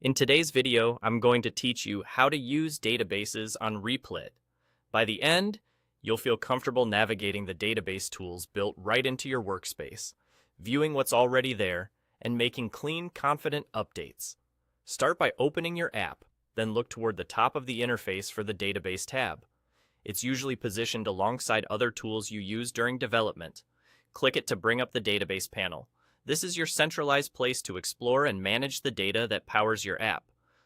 In today's video, I'm going to teach you how to use databases on Replit. By the end, you'll feel comfortable navigating the database tools built right into your workspace, viewing what's already there, and making clean, confident updates. Start by opening your app, then look toward the top of the interface for the Database tab. It's usually positioned alongside other tools you use during development. Click it to bring up the database panel. This is your centralized place to explore and manage the data that powers your app,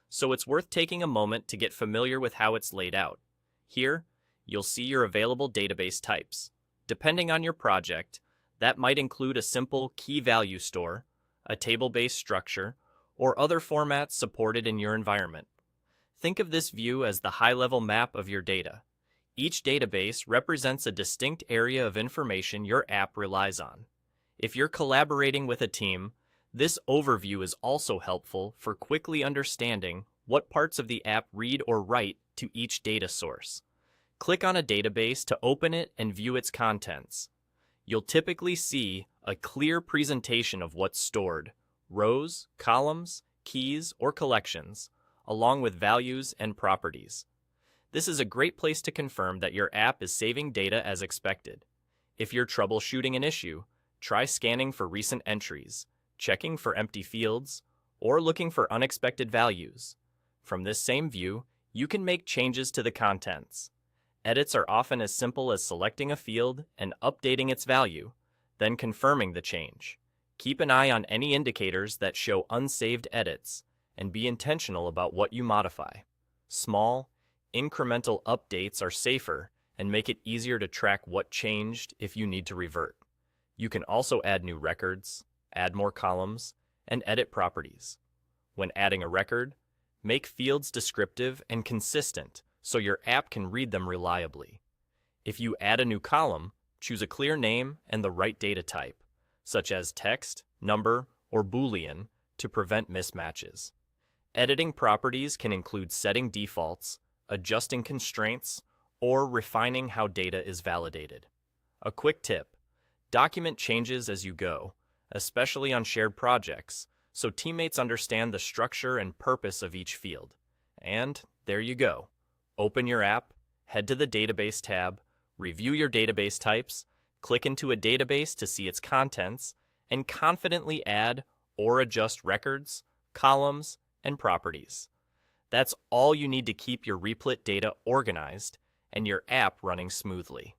so it's worth taking a moment to get familiar with how it's laid out. Here, you'll see your available database types. Depending on your project, that might include a simple key value store, a table-based structure, or other formats supported in your environment. Think of this view as the high-level map of your data. Each database represents a distinct area of information your app relies on. If you're collaborating with a team, this overview is also helpful for quickly understanding what parts of the app read or write to each data source. Click on a database to open it and view its contents. You'll typically see a clear presentation of what's stored: rows, columns, keys, or collections, along with values and properties. This is a great place to confirm that your app is saving data as expected. If you're troubleshooting an issue, try scanning for recent entries, checking for empty fields, or looking for unexpected values. From this same view, you can make changes to the contents. Edits are often as simple as selecting a field and updating its value, then confirming the change. Keep an eye on any indicators that show unsaved edits, and be intentional about what you modify. Small, incremental updates are safer and make it easier to track what changed if you need to revert. You can also add new records, add more columns, and edit properties. When adding a record, make fields descriptive and consistent so your app can read them reliably. If you add a new column, choose a clear name and the right data type, such as text, number, or Boolean, to prevent mismatches. Editing properties can include setting defaults, adjusting constraints, or refining how data is validated. A quick tip: document changes as you go, especially on shared projects, so teammates understand the structure and purpose of each field. And there you go. Open your app, head to the Database tab, review your database types, click into a database to see its contents, and confidently add or adjust records, columns, and properties. That's all you need to keep your Replit data organized and your app running smoothly.